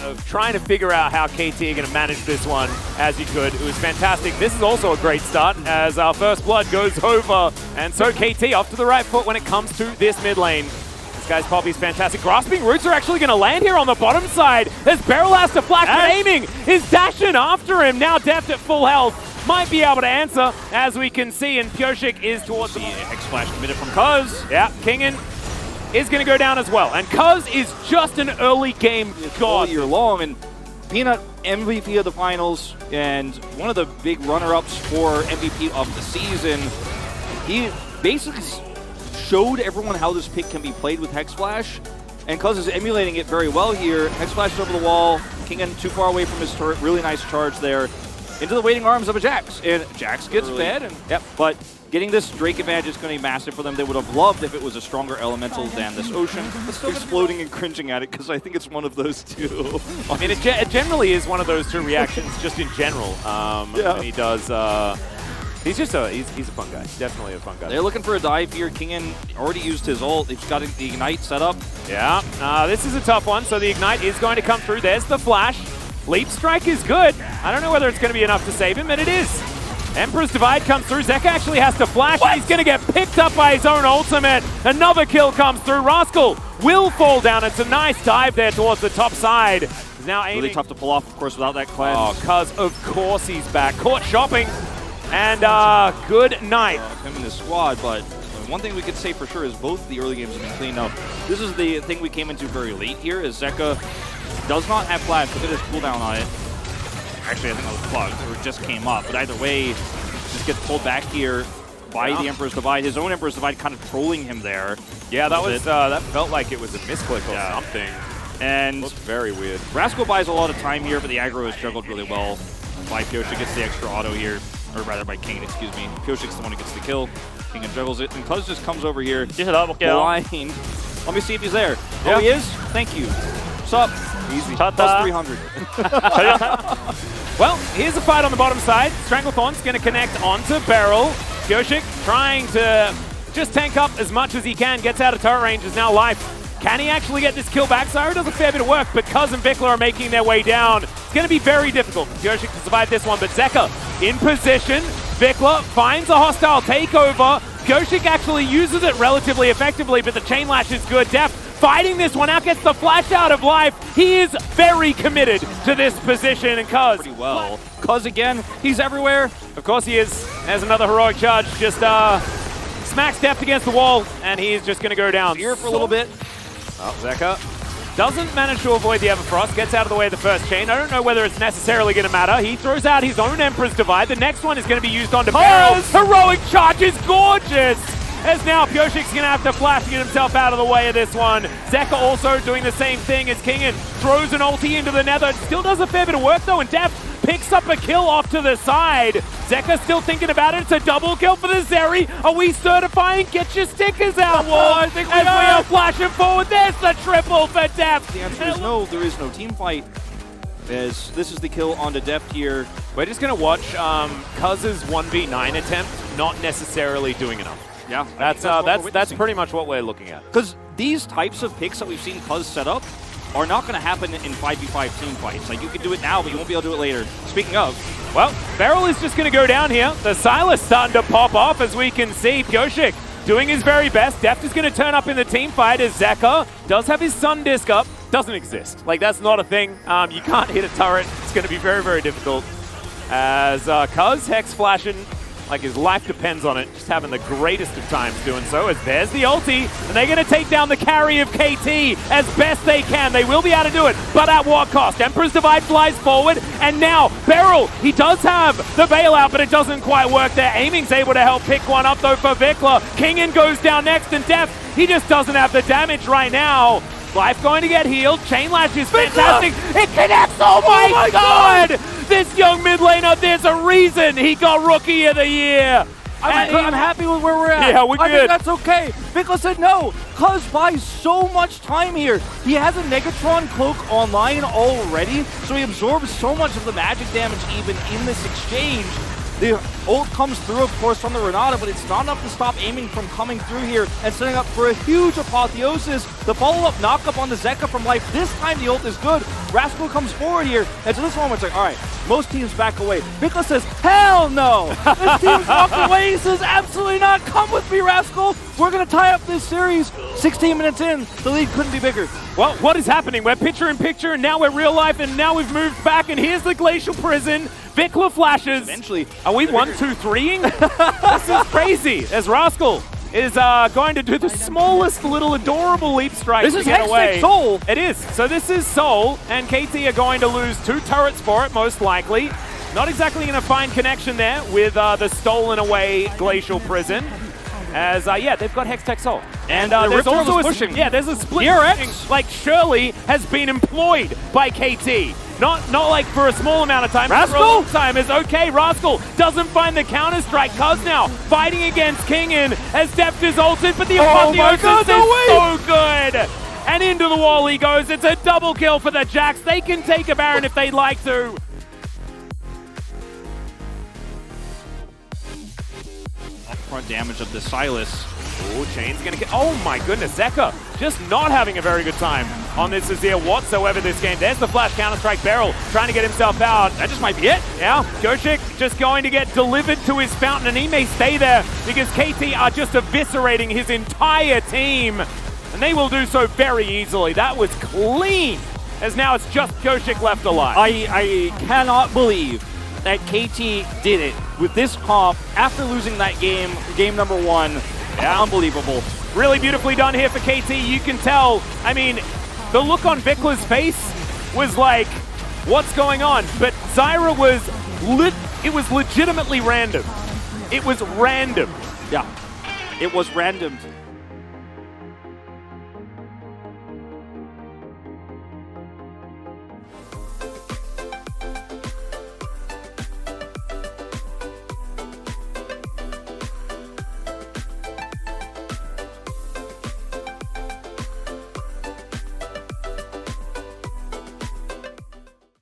Of trying to figure out how KT are going to manage this one as he could. It was fantastic. This is also a great start as our first blood goes over. And so KT off to the right foot when it comes to this mid lane. This guy's Poppy's fantastic. Grasping roots are actually going to land here on the bottom side. As Beryl has to flash, but aiming is dashing after him. Now Deft at full health. Might be able to answer, as we can see. And Pioshik is towards the X-Flash committed from Cuzz. Yeah, Kingen is going to go down as well. And Cuzz is just an early game god. All year long. And Peanut, MVP of the finals, and one of the big runner-ups for MVP of the season. He basically showed everyone how this pick can be played with Hex Flash. And Cuzz is emulating it very well here. Hex Flash is over the wall. Kingen too far away from his turret. Really nice charge there. Into the waiting arms of a Jax. And Jax gets fed. And, yep, but getting this Drake advantage is going to be massive for them. They would have loved if it was a stronger elemental than this Ocean. Exploding and cringing at it because I think it's one of those two. I mean, it generally is one of those two reactions just in general. Yeah. When he does, he's just he's a fun guy. Definitely a fun guy. They're looking for a dive here. Kingen already used his ult. They've got the Ignite set up. Yeah, this is a tough one. So the Ignite is going to come through. There's the flash. Leap Strike is good. I don't know whether it's going to be enough to save him, and it is. Emperor's Divide comes through. Zeka actually has to flash. He's going to get picked up by his own ultimate. Another kill comes through. Rascal will fall down. It's a nice dive there towards the top side. He's now aiming. Really tough to pull off, of course, without that cleanse. Oh, Cuzz, of course he's back. Caught shopping. And good night. Him in this squad, but one thing we could say for sure is both the early games have been cleaned up. This is the thing we came into very late here, is Zeka does not have flash. Look at his cooldown on it. Actually, I think that was plugged, or just came up. But either way, just gets pulled back here by the Emperor's Divide. His own Emperor's Divide kind of trolling him there. Yeah, that was that felt like it was a misclick or something. And looked very weird. Rascal buys a lot of time here, but the aggro is juggled really well. By Pioshik gets the extra auto here, or rather by Kingen, excuse me. Pioshik's the one who gets the kill. Kingen juggles it, and Cuzz just comes over here. Blind. Let me see if he's there. Yeah. Oh, he is? Thank you. What's up? Easy. Plus 300. Well, here's a fight on the bottom side. Stranglethorn's going to connect onto Beryl. Pioshik trying to just tank up as much as he can. Gets out of turret range, is now life. Can he actually get this kill back? Zyra does a fair bit of work, but Cuzz and Vikla are making their way down. It's going to be very difficult for Pioshik to survive this one, but Zeka in position. Vikla finds a hostile takeover. Pioshik actually uses it relatively effectively, but the chain lash is good. Deft fighting this one out, gets the flash out of life. He is very committed to this position, and Cuzz pretty well. Cuzz again, he's everywhere. Of course he is. There's another heroic charge. Just smacks Deft against the wall, and he's just going to go down. Here for a little bit. Oh, Zeka doesn't manage to avoid the Everfrost, gets out of the way of the first chain. I don't know whether it's necessarily going to matter. He throws out his own Emperor's Divide. The next one is going to be used onto Beryl. Heroic charge is gorgeous! As now Pioshik's going to have to flash to get himself out of the way of this one. Zeka also doing the same thing as Kingen throws an ulti into the nether. Still does a fair bit of work though, and Deft picks up a kill off to the side. Zeka still thinking about it. It's a double kill for the Zeri. Are we certifying? Get your stickers out, Ward. We are flashing forward. There's the triple for Deft. The answer is no. There is no team fight. As this is the kill onto Deft here. We're just going to watch Cuzz's 1v9 attempt not necessarily doing enough. Yeah, that's pretty much what we're looking at. Because these types of picks that we've seen Cuzz set up are not going to happen in 5v5 team fights. Like, you can do it now, but you won't be able to do it later. Speaking of, well, Beryl is just going to go down here. The Silas starting to pop off, as we can see. Pioshik doing his very best. Deft is going to turn up in the team fight as Zeka does have his Sun Disc up. Doesn't exist. Like, that's not a thing. You can't hit a turret. It's going to be very, very difficult. As Cuzz Hex flashing, like his life depends on it, just having the greatest of times doing so, as there's the ulti, and they're going to take down the carry of KT as best they can. They will be able to do it, but at what cost? Emperor's Divide flies forward, and now Beryl, he does have the bailout, but it doesn't quite work there. Aiming's able to help pick one up though for Vikla. Kingen goes down next, and Deft, he just doesn't have the damage right now. Life going to get healed. Chain Lash is fantastic. It connects. Oh my god! This young mid laner, there's a reason he got Rookie of the Year. I'm happy with where we're at. Yeah, we're I good. think that's okay. Vickla said no. Cuzz buys so much time here. He has a Negatron cloak online already, so he absorbs so much of the magic damage even in this exchange. The ult comes through, of course, from the Renata, but it's not enough to stop aiming from coming through here and setting up for a huge apotheosis. The follow-up knock-up on the Zeka from Life. This time the ult is good. Rascal comes forward here, and so this moment it's like, all right, most teams back away. Vickla says, hell no! This team's walked away. He says, absolutely not. Come with me, Rascal. We're going to tie up this series. 16 minutes in, the lead couldn't be bigger. Well, what is happening? We're picture-in-picture, and now we're real life, and now we've moved back, and here's the Glacial Prison. Vickla flashes. Eventually. Are we 1-2-3-ing? This is crazy. As Rascal is going to do the smallest little adorable leap strike This to is get Hextech away. Soul. It is. So this is Soul, and KT are going to lose 2 turrets for it, most likely. Not exactly going to find connection there with the stolen away Glacial Prison. As, yeah, they've got Hextech Soul. And there's also pushing. Yeah, there's a split. DRX. Like, Shirley has been employed by KT. Not like for a small amount of time. Rascal? For a long time is okay. Rascal doesn't find the counter-strike. Cuzz now fighting against Kingin as Deft is ulted, but the apotheosis is so good. And into the wall he goes. It's a double kill for the Jacks. They can take a Baron if they'd like to. Upfront damage of the Silas. Oh, Chain's gonna get. Oh my goodness, Zeka just not having a very good time on this Azir whatsoever this game. There's the flash Counter-Strike barrel trying to get himself out. That just might be it. Yeah, Goshik just going to get delivered to his fountain, and he may stay there because KT are just eviscerating his entire team, and they will do so very easily. That was clean, as now it's just Goshik left alive. I cannot believe that KT did it with this comp after losing that game number 1. Yeah. Unbelievable. Really beautifully done here for KT. You can tell, I mean, the look on Vickla's face was like, what's going on? But Zyra was it was legitimately random. It was random. Yeah, it was random.